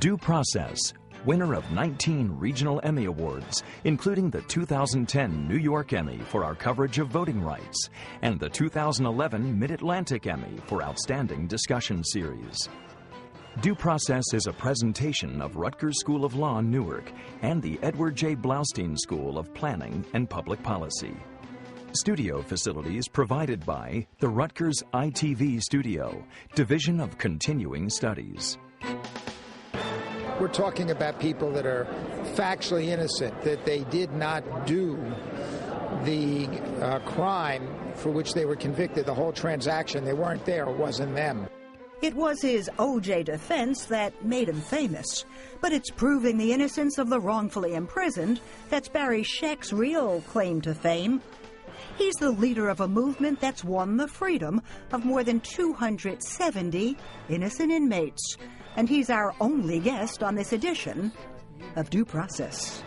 Due Process, winner of 19 regional Emmy Awards, including the 2010 New York Emmy for our coverage of voting rights and the 2011 Mid-Atlantic Emmy for Outstanding Discussion Series. Due Process is a presentation of Rutgers School of Law, Newark, and the Edward J. Blaustein School of Planning and Public Policy. Studio facilities provided by the Rutgers ITV Studio, Division of Continuing Studies. We're talking about people that are factually innocent, that they did not do the crime for which they were convicted, the whole transaction. They weren't there. It wasn't them. It was his O.J. defense that made him famous, but it's proving the innocence of the wrongfully imprisoned that's Barry Scheck's real claim to fame. He's the leader of a movement that's won the freedom of more than 270 innocent inmates, and he's our only guest on this edition of Due Process.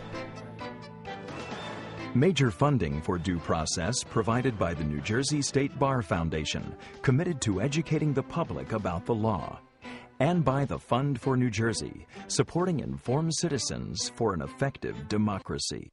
Major funding for Due Process provided by the New Jersey State Bar Foundation, committed to educating the public about the law, and by the Fund for New Jersey, supporting informed citizens for an effective democracy.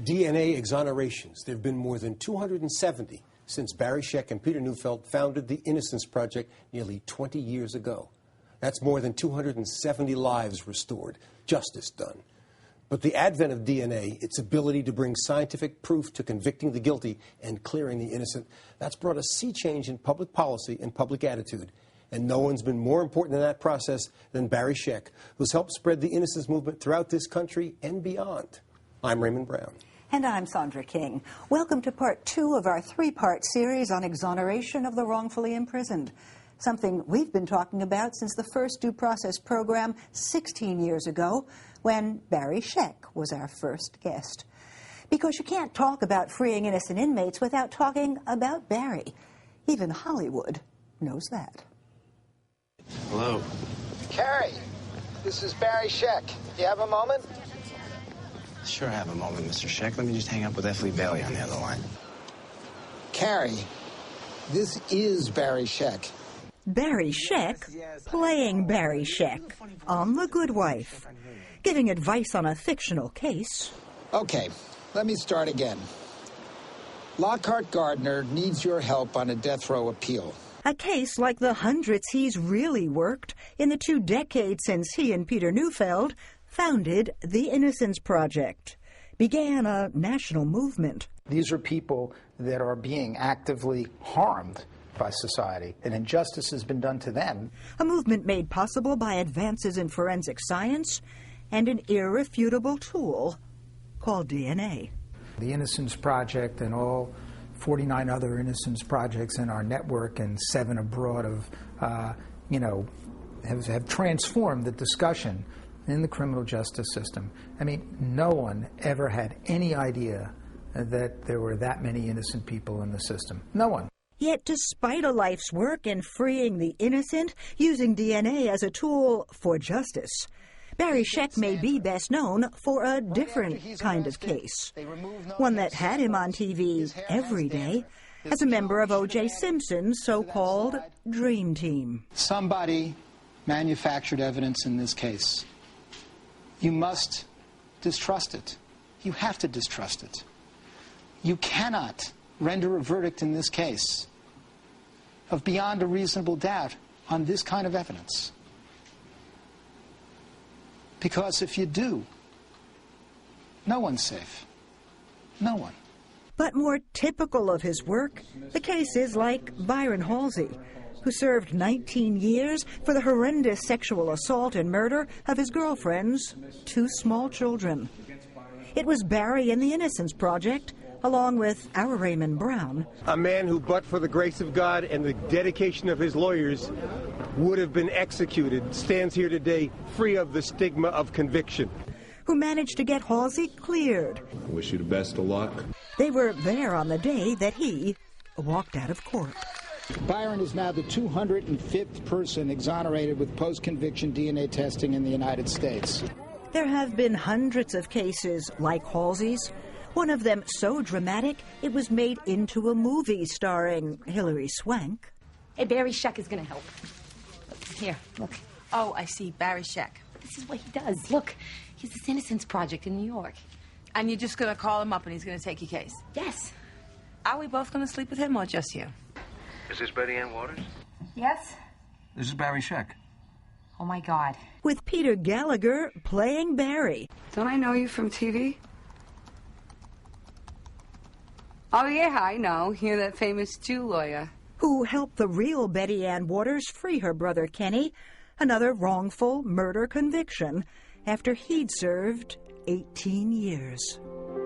DNA exonerations. There have been more than 270 since Barry Scheck and Peter Neufeld founded the Innocence Project nearly 20 years ago. That's more than 270 lives restored, justice done. But the advent of DNA, its ability to bring scientific proof to convicting the guilty and clearing the innocent, that's brought a sea change in public policy and public attitude. And no one's been more important in that process than Barry Scheck, who's helped spread the innocence movement throughout this country and beyond. I'm Raymond Brown. And I'm Sandra King. Welcome to part 2 of our 3-part series on exoneration of the wrongfully imprisoned, something we've been talking about since the first Due Process program 16 years ago, when Barry Scheck was our first guest. Because you can't talk about freeing innocent inmates without talking about Barry. Even Hollywood knows that. Hello. Carrie, this is Barry Scheck. You have a moment? Sure, I have a moment, Mr. Scheck. Let me just hang up with F. Lee Bailey on the other line. Carrie, this is Barry Scheck. Barry Scheck playing Barry Scheck on The Good Wife, giving advice on a fictional case. Okay, let me start again. Lockhart Gardner needs your help on a death row appeal. A case like the hundreds he's really worked in the 2 decades since he and Peter Neufeld founded the Innocence Project, began a national movement. These are people that are being actively harmed by society, and injustice has been done to them. A movement made possible by advances in forensic science and an irrefutable tool called DNA. The Innocence Project and all 49 other Innocence Projects in our network and 7 abroad have transformed the discussion in the criminal justice system. I mean, no one ever had any idea that there were that many innocent people in the system. No one. Yet despite a life's work in freeing the innocent, using DNA as a tool for justice, Barry Scheck may be best known for a different kind of case, one that had him on TV every day as a member of O.J. Simpson's so-called Dream Team. Somebody manufactured evidence in this case. You must distrust it. You have to distrust it. You cannot render a verdict in this case of beyond a reasonable doubt on this kind of evidence. Because if you do, no one's safe. No one. But more typical of his work, the cases like Byron Halsey, who served 19 years for the horrendous sexual assault and murder of his girlfriend's 2 small children. It was Barry and the Innocence Project along with our Raymond Brown. A man who, but for the grace of God and the dedication of his lawyers, would have been executed, stands here today free of the stigma of conviction. Who managed to get Halsey cleared. I wish you the best of luck. They were there on the day that he walked out of court. Byron is now the 205th person exonerated with post-conviction DNA testing in the United States. There have been hundreds of cases like Halsey's. One of them so dramatic, it was made into a movie starring Hilary Swank. Hey, Barry Scheck is going to help. Here, look. Oh, I see, Barry Scheck. This is what he does. Look, he's this Innocence Project in New York. And you're just going to call him up and he's going to take your case? Yes. Are we both going to sleep with him or just you? Is this Betty Ann Waters? Yes? This is Barry Scheck. Oh, my God. With Peter Gallagher playing Barry. Don't I know you from TV? Oh, yeah, I know. You're that famous Jew lawyer. Who helped the real Betty Ann Waters free her brother Kenny, another wrongful murder conviction, after he'd served 18 years.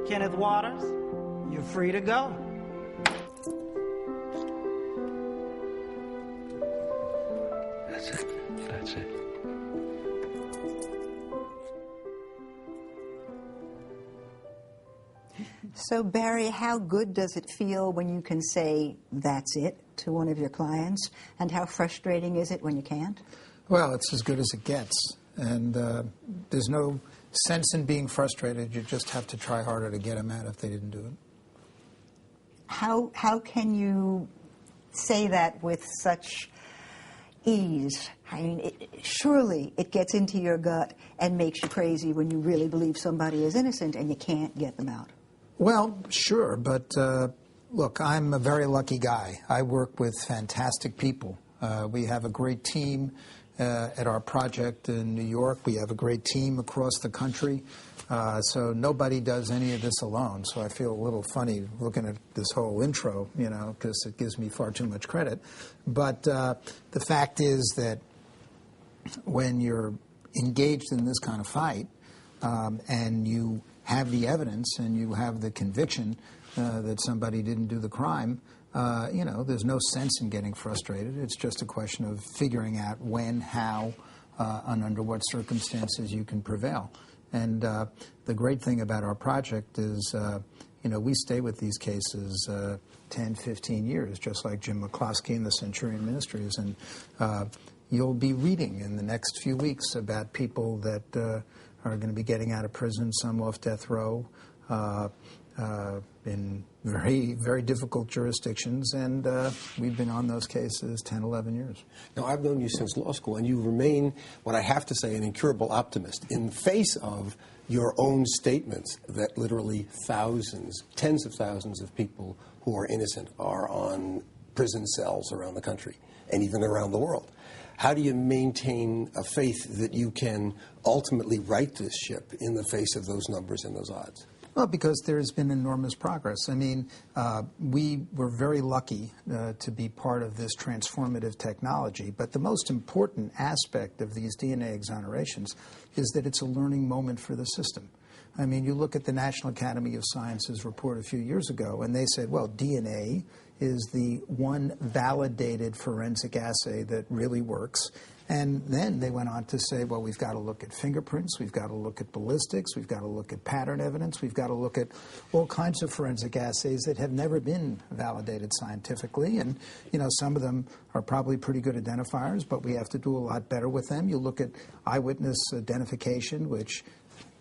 Kenneth Waters, you're free to go. That's it. That's it. So, Barry, how good does it feel when you can say, that's it, to one of your clients? And how frustrating is it when you can't? Well, it's as good as it gets. And there's no sense in being frustrated. You just have to try harder to get them out if they didn't do it. How can you say that with such ease? I mean, surely it gets into your gut and makes you crazy when you really believe somebody is innocent and you can't get them out. Well, sure, but look, I'm a very lucky guy. I work with fantastic people. We have a great team at our project in New York. We have a great team across the country. So nobody does any of this alone. So I feel a little funny looking at this whole intro, you know, because it gives me far too much credit. But the fact is that when you're engaged in this kind of fight and you have the evidence and you have the conviction that somebody didn't do the crime, you know, there's no sense in getting frustrated. It's just a question of figuring out when, how, and under what circumstances you can prevail. And the great thing about our project is, you know, we stay with these cases 10, 15 years, just like Jim McCloskey and the Centurion Ministries. And you'll be reading in the next few weeks about people that are going to be getting out of prison, some off death row, in very, very difficult jurisdictions, and we've been on those cases 10, 11 years. Now, I've known you since law school, and you remain, what I have to say, an incurable optimist in the face of your own statements that literally thousands, tens of thousands of people who are innocent are on prison cells around the country and even around the world. How do you maintain a faith that you can ultimately right this ship in the face of those numbers and those odds? Well, because there's been enormous progress. I mean, we were very lucky to be part of this transformative technology, but the most important aspect of these DNA exonerations is that it's a learning moment for the system. I mean, you look at the National Academy of Sciences report a few years ago, and they said, well, DNA is the one validated forensic assay that really works. And then they went on to say, well, we've got to look at fingerprints, we've got to look at ballistics, we've got to look at pattern evidence, we've got to look at all kinds of forensic assays that have never been validated scientifically. And, you know, some of them are probably pretty good identifiers, but we have to do a lot better with them. You look at eyewitness identification, which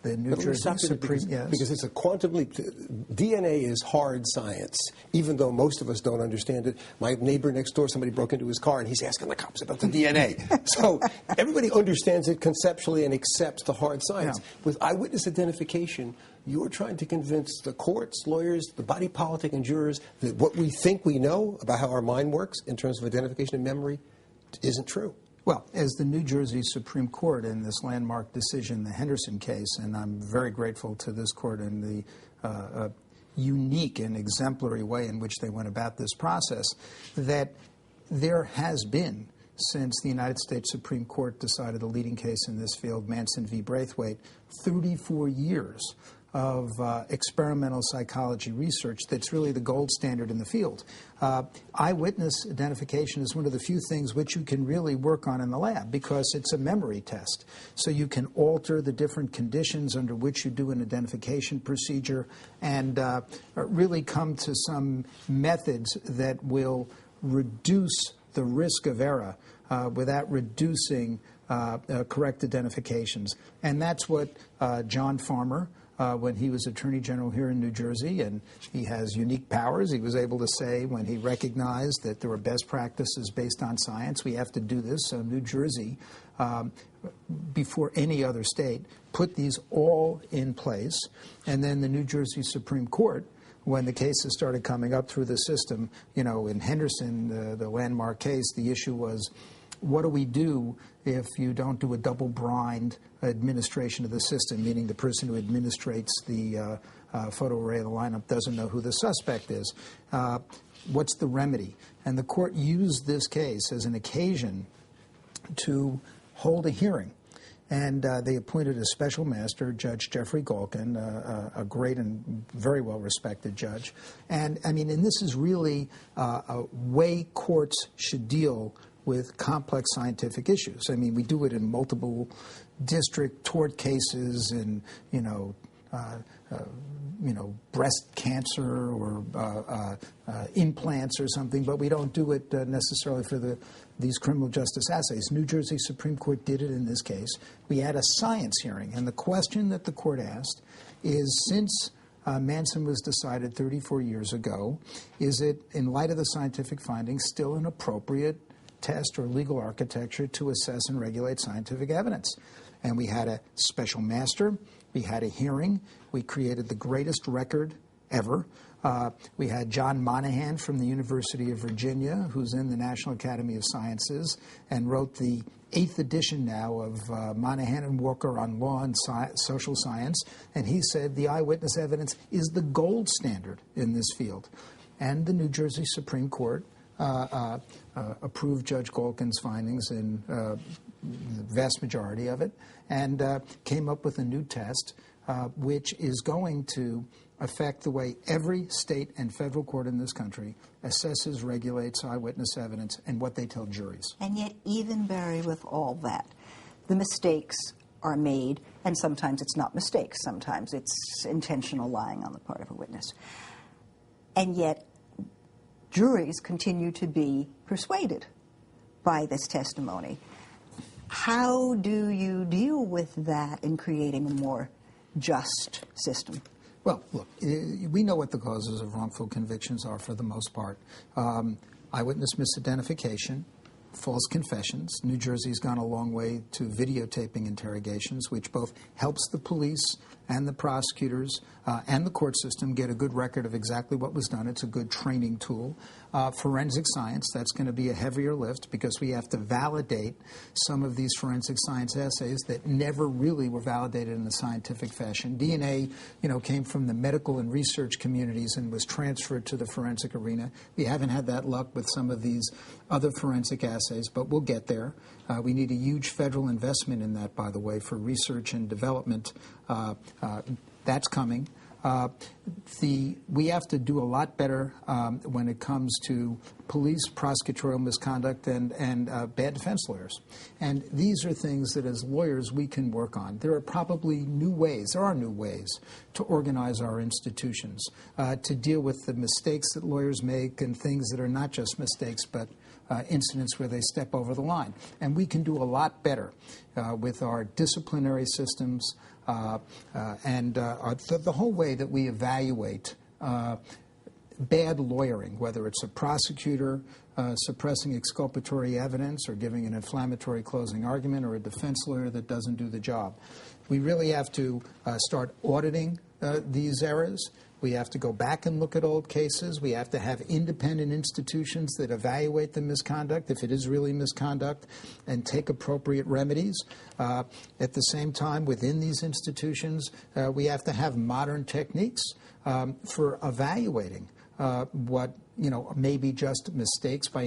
the New Jersey Supreme... Because it's a quantum leap. DNA is hard science, even though most of us don't understand it. My neighbor next door, somebody broke into his car, and he's asking the cops about the DNA. So everybody understands it conceptually and accepts the hard science. Yeah. With eyewitness identification, you're trying to convince the courts, lawyers, the body politic, and jurors that what we think we know about how our mind works in terms of identification and memory isn't true. Well, as the New Jersey Supreme Court in this landmark decision, the Henderson case, and I'm very grateful to this court in the unique and exemplary way in which they went about this process, that there has been, since the United States Supreme Court decided the leading case in this field, Manson v. Braithwaite, 34 years of experimental psychology research that's really the gold standard in the field. Eyewitness identification is one of the few things which you can really work on in the lab because it's a memory test. So you can alter the different conditions under which you do an identification procedure and really come to some methods that will reduce the risk of error without reducing correct identifications. And that's what John Farmer, when he was Attorney General here in New Jersey, and he has unique powers, he was able to say when he recognized that there were best practices based on science, we have to do this. So New Jersey, before any other state, put these all in place. And then the New Jersey Supreme Court, when the cases started coming up through the system, you know, in Henderson, the landmark case, the issue was, what do we do if you don't do a double-blind administration of the system, meaning the person who administrates the photo array of the lineup doesn't know who the suspect is? What's the remedy? And the court used this case as an occasion to hold a hearing. And they appointed a special master, Judge Jeffrey Galkin, a great and very well-respected judge. And, I mean, and this is really a way courts should deal with complex scientific issues. I mean, we do it in multiple district tort cases and, breast cancer or implants or something, but we don't do it necessarily for these criminal justice assays. New Jersey Supreme Court did it in this case. We had a science hearing, and the question that the court asked is, since Manson was decided 34 years ago, is it, in light of the scientific findings, still an appropriate test or legal architecture to assess and regulate scientific evidence? And we had a special master. We had a hearing. We created the greatest record ever. We had John Monahan from the University of Virginia, who's in the National Academy of Sciences, and wrote the 8th edition now of Monahan and Walker on Law and Social Science. And he said the eyewitness evidence is the gold standard in this field. And the New Jersey Supreme Court approved Judge Galkin's findings in the vast majority of it, and came up with a new test which is going to affect the way every state and federal court in this country assesses, regulates eyewitness evidence and what they tell juries. And yet, even, Barry, with all that, the mistakes are made, and sometimes it's not mistakes. Sometimes it's intentional lying on the part of a witness. And yet, juries continue to be persuaded by this testimony. How do you deal with that in creating a more just system? Well, look, we know what the causes of wrongful convictions are for the most part. Eyewitness misidentification, false confessions. New Jersey's gone a long way to videotaping interrogations, which both helps the police and the prosecutors and the court system get a good record of exactly what was done. It's a good training tool. Forensic science, that's going to be a heavier lift because we have to validate some of these forensic science assays that never really were validated in the scientific fashion. DNA, came from the medical and research communities and was transferred to the forensic arena. We haven't had that luck with some of these other forensic assays, but we'll get there. We need a huge federal investment in that, by the way, for research and development. That's coming. We have to do a lot better when it comes to police prosecutorial misconduct and bad defense lawyers. And these are things that as lawyers we can work on. There are probably new ways to organize our institutions, to deal with the mistakes that lawyers make and things that are not just mistakes but incidents where they step over the line. And we can do a lot better with our disciplinary systems and the whole way that we evaluate bad lawyering, whether it's a prosecutor suppressing exculpatory evidence or giving an inflammatory closing argument or a defense lawyer that doesn't do the job. We really have to start auditing these errors. We have to go back and look at old cases. We have to have independent institutions that evaluate the misconduct, if it is really misconduct, and take appropriate remedies. At the same time, within these institutions, we have to have modern techniques for evaluating what maybe just mistakes by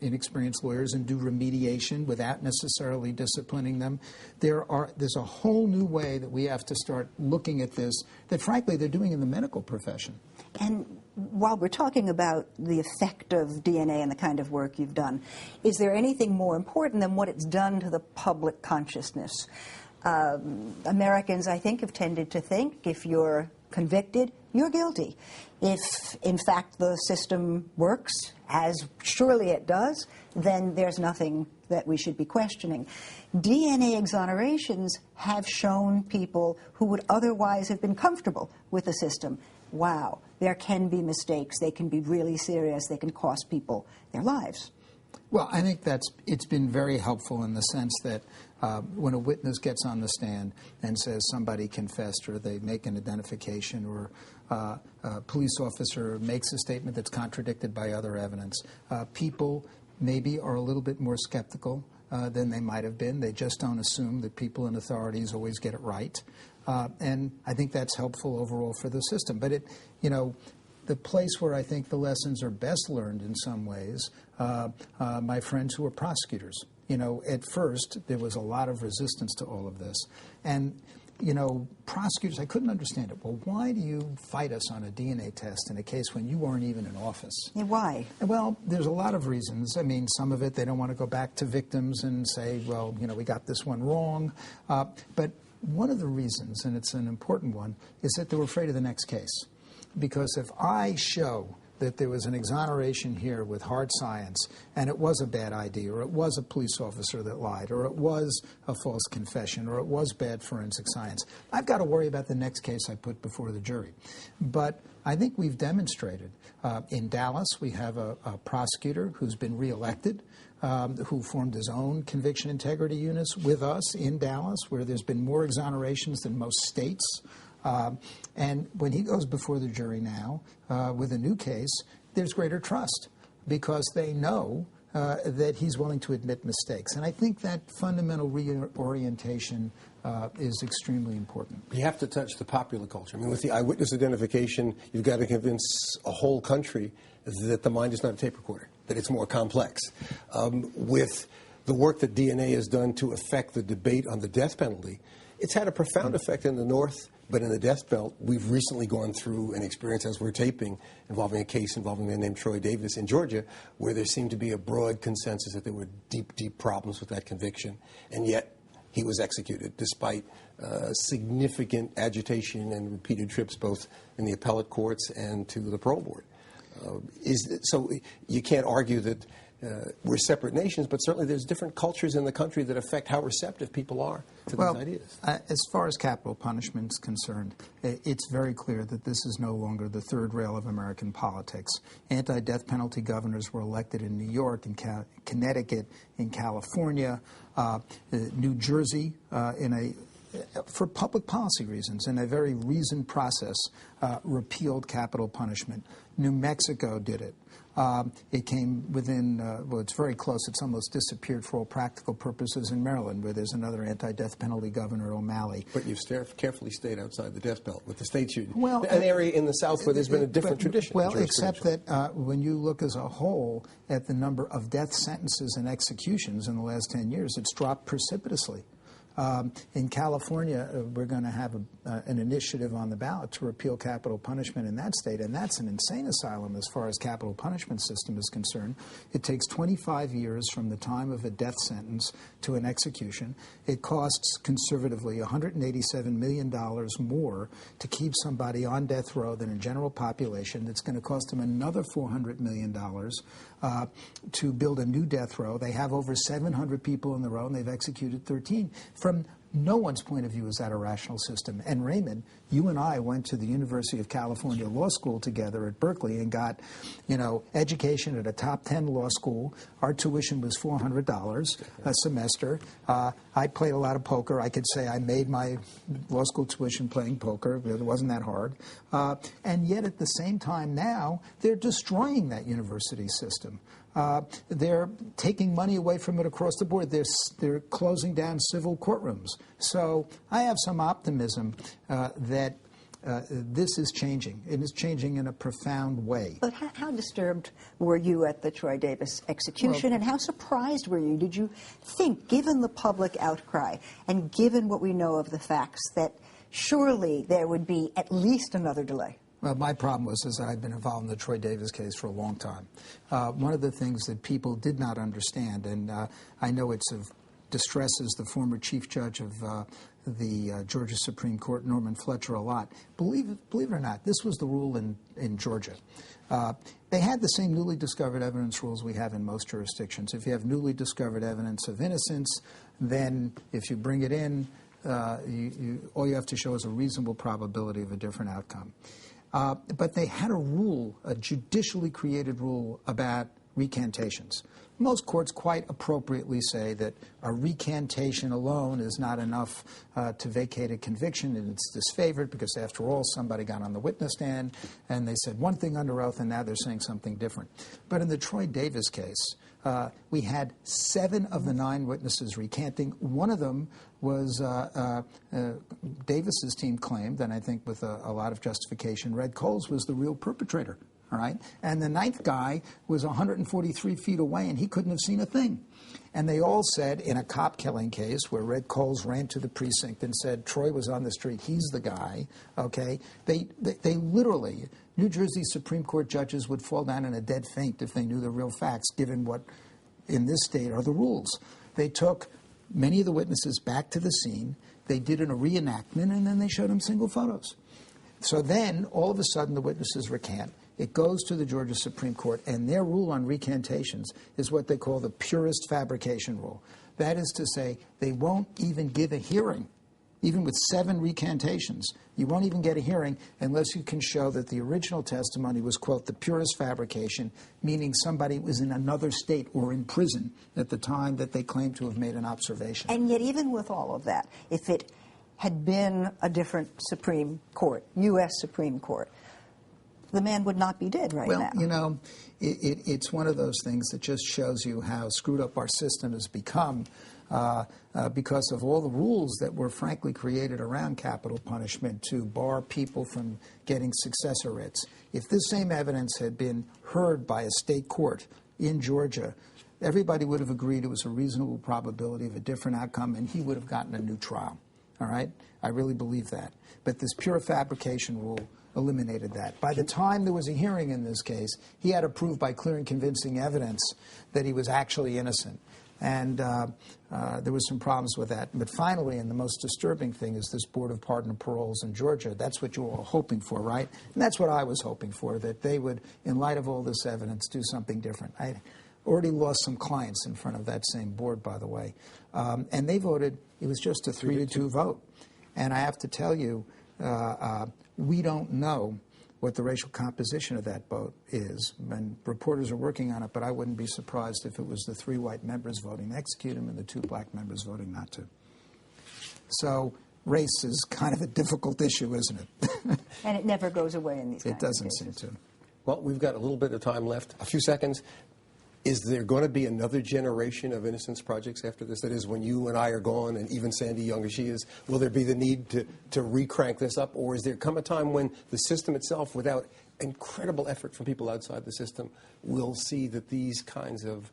inexperienced lawyers and do remediation without necessarily disciplining them. There's a whole new way that we have to start looking at this that, frankly, they're doing in the medical profession. And while we're talking about the effect of DNA and the kind of work you've done, is there anything more important than what it's done to the public consciousness? Americans, I think, have tended to think if you're convicted, you're guilty. If, in fact, the system works, as surely it does, then there's nothing that we should be questioning. DNA exonerations have shown people who would otherwise have been comfortable with the system, wow, there can be mistakes. They can be really serious. They can cost people their lives. Well, I think it's been very helpful in the sense that when a witness gets on the stand and says somebody confessed or they make an identification or a police officer makes a statement that's contradicted by other evidence, people maybe are a little bit more skeptical than they might have been. They just don't assume that people in authorities always get it right. And I think that's helpful overall for the system. But the place where I think the lessons are best learned in some ways, my friends who are prosecutors. At first, there was a lot of resistance to all of this. And, prosecutors, I couldn't understand it. Well, why do you fight us on a DNA test in a case when you weren't even in office? Yeah, why? Well, there's a lot of reasons. I mean, some of it, they don't want to go back to victims and say, well, we got this one wrong. But one of the reasons, and it's an important one, is that they were afraid of the next case. Because if I show that there was an exoneration here with hard science and it was a bad ID or it was a police officer that lied or it was a false confession or it was bad forensic science, I've got to worry about the next case I put before the jury. But I think we've demonstrated. In Dallas, we have a prosecutor who's been reelected, who formed his own conviction integrity units with us in Dallas, where there's been more exonerations than most states. And when he goes before the jury now with a new case, there's greater trust because they know that he's willing to admit mistakes. And I think that fundamental reorientation is extremely important. You have to touch the popular culture. I mean, with the eyewitness identification, you've got to convince a whole country that the mind is not a tape recorder, that it's more complex. With the work that DNA has done to affect the debate on the death penalty, it's had a profound effect in the North, but in the Death Belt, we've recently gone through an experience as we're taping involving a case involving a man named Troy Davis in Georgia, where there seemed to be a broad consensus that there were deep, deep problems with that conviction, and yet he was executed despite significant agitation and repeated trips both in the appellate courts and to the parole board. So you can't argue that we're separate nations, but certainly there's different cultures in the country that affect how receptive people are to these ideas. As far as capital punishment is concerned, it's very clear that this is no longer the third rail of American politics. Anti-death penalty governors were elected in New York, in Connecticut, in California, New Jersey, for public policy reasons, in a very reasoned process, repealed capital punishment. New Mexico did it. It came within, well, it's very close. It's almost disappeared for all practical purposes in Maryland, where there's another anti-death penalty governor, O'Malley. But you've carefully stayed outside the Death Belt with the states union. Well, an area in the South where there's been a different tradition. Well, except that when you look as a whole at the number of death sentences and executions in the last 10 years, it's dropped precipitously. In California, we're going to have an initiative on the ballot to repeal capital punishment in that state, and that's an insane asylum as far as capital punishment system is concerned. It takes 25 years from the time of a death sentence to an execution. It costs conservatively $187 million more to keep somebody on death row than a general population. It's going to cost them another $400 million to build a new death row. They have over 700 people in the row, and they've executed 13. From no one's point of view is that a rational system. And Raymond, you and I went to the University of California Law School together at Berkeley and got, education at a top 10 law school. Our tuition was $400 a semester. I played a lot of poker. I could say I made my law school tuition playing poker. It wasn't that hard. And yet at the same time now, they're destroying that university system. They're taking money away from it across the board. They're closing down civil courtrooms. So I have some optimism that this is changing. It is changing in a profound way. But how disturbed were you at the Troy Davis execution, and how surprised were you? Did you think, given the public outcry and given what we know of the facts, that surely there would be at least another delay? Well, my problem was that I'd been involved in the Troy Davis case for a long time. One of the things that people did not understand, and I know it distresses the former chief judge of the Georgia Supreme Court, Norman Fletcher, a lot. Believe it or not, this was the rule in Georgia. They had the same newly discovered evidence rules we have in most jurisdictions. If you have newly discovered evidence of innocence, then if you bring it in, all you have to show is a reasonable probability of a different outcome. But they had a rule, a judicially created rule about recantations. Most courts quite appropriately say that a recantation alone is not enough to vacate a conviction, and it's disfavored because, after all, somebody got on the witness stand and they said one thing under oath and now they're saying something different. But in the Troy Davis case, we had 7 of the 9 witnesses recanting. One of them was Davis's team claimed, and I think with a lot of justification, Red Coles was the real perpetrator. All right? And the 9th guy was 143 feet away, and he couldn't have seen a thing. And they all said, in a cop killing case where Red Coles ran to the precinct and said Troy was on the street, he's the guy, okay? They literally, New Jersey Supreme Court judges would fall down in a dead faint if they knew the real facts, given what in this state are the rules. They took many of the witnesses back to the scene, they did a reenactment, and then they showed them single photos. So then, all of a sudden, the witnesses recant. It goes to the Georgia Supreme Court, and their rule on recantations is what they call the purest fabrication rule. That is to say, they won't even give a hearing. Even with 7 recantations, you won't even get a hearing unless you can show that the original testimony was, quote, the purest fabrication, meaning somebody was in another state or in prison at the time that they claimed to have made an observation. And yet, even with all of that, if it had been a different Supreme Court, U.S. Supreme Court, the man would not be dead right now. Well, you know, it's one of those things that just shows you how screwed up our system has become because of all the rules that were frankly created around capital punishment to bar people from getting successor writs. If this same evidence had been heard by a state court in Georgia, everybody would have agreed it was a reasonable probability of a different outcome, and he would have gotten a new trial. All right? I really believe that. But this pure fabrication rule eliminated that. By the time there was a hearing in this case, he had to prove by clear and convincing evidence that he was actually innocent. And there was some problems with that. But finally, and the most disturbing thing, is this Board of Pardon and Paroles in Georgia. That's what you were all hoping for, right? And that's what I was hoping for, that they would, in light of all this evidence, do something different. I already lost some clients in front of that same board, by the way. And they voted, it was just a 3-2 vote. And I have to tell you, we don't know what the racial composition of that vote is. And reporters are working on it, but I wouldn't be surprised if it was the 3 white members voting to execute him and the 2 black members voting not to. So race is kind of a difficult issue, isn't it? And it never goes away in these kinds of cases. It doesn't seem to. Well, we've got a little bit of time left, a few seconds. Is there going to be another generation of Innocence projects after this? That is, when you and I are gone, and even Sandy, young as she is, will there be the need to re-crank this up? Or is there come a time when the system itself, without incredible effort from people outside the system, will see that these kinds of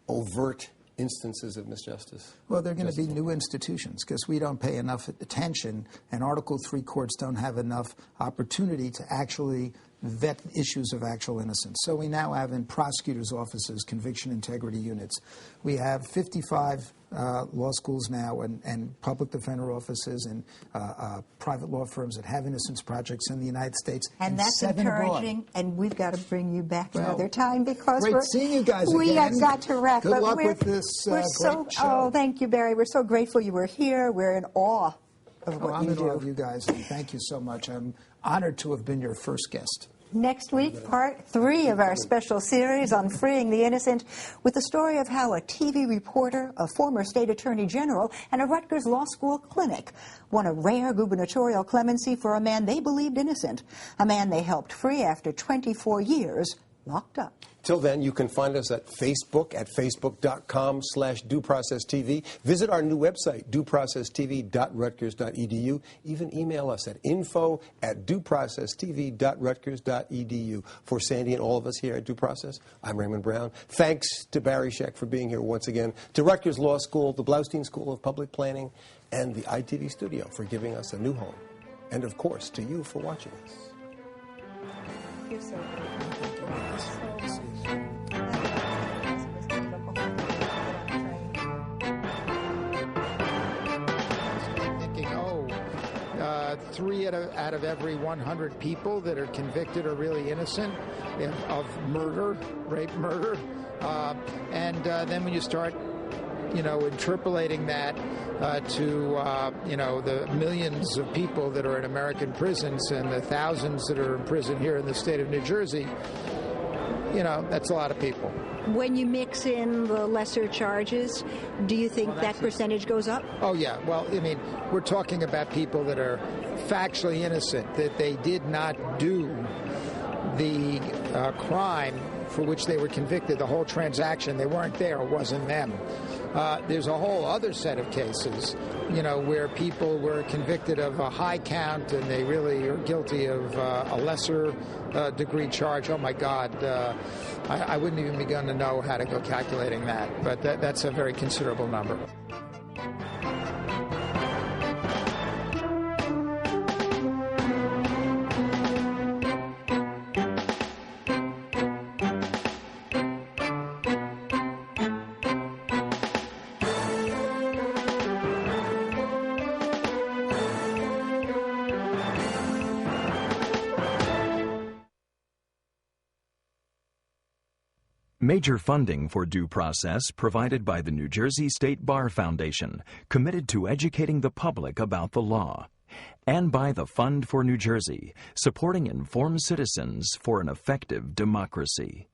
overt instances of misjustice? Well, there are going to be new institutions because we don't pay enough attention, and Article III courts don't have enough opportunity to actually vet issues of actual innocence. So we now have in prosecutors' offices conviction integrity units. We have 55 law schools now and public defender offices and private law firms that have innocence projects in the United States. And that's 7 encouraging. abroad. And we've got to bring you back another time because great seeing you guys we again. have got to wrap. Good luck with this great show. Oh, thank you, Barry. We're so grateful you were here. We're in awe of what I'm you in do. awe of you guys, and thank you so much. I'm honored to have been your first guest. Next week, part 3 of our special series on freeing the innocent, with the story of how a TV reporter, a former state attorney general, and a Rutgers Law School clinic won a rare gubernatorial clemency for a man they believed innocent, a man they helped free after 24 years locked up. Till then, you can find us at Facebook at facebook.com/dueprocesstv. Visit our new website, dueprocesstv.rutgers.edu. Even email us at info@dueprocesstv.rutgers.edu. For Sandy and all of us here at Due Process, I'm Raymond Brown. Thanks to Barry Scheck for being here once again, to Rutgers Law School, the Blaustein School of Public Planning, and the ITV Studio for giving us a new home. And, of course, to you for watching us. You're so good. Three out of every 100 people that are convicted are really innocent of murder, rape, murder. And then when you start, interpolating that to, the millions of people that are in American prisons and the thousands that are in prison here in the state of New Jersey, that's a lot of people. When you mix in the lesser charges, do you think that percentage goes up? Oh, yeah. Well, we're talking about people that are factually innocent, that they did not do the crime for which they were convicted, the whole transaction. They weren't there. It wasn't them. There's a whole other set of cases, where people were convicted of a high count and they really are guilty of a lesser degree charge. Oh, my God. I wouldn't even begin to know how to go calculating that. But that's a very considerable number. Major funding for Due Process provided by the New Jersey State Bar Foundation, committed to educating the public about the law, and by the Fund for New Jersey, supporting informed citizens for an effective democracy.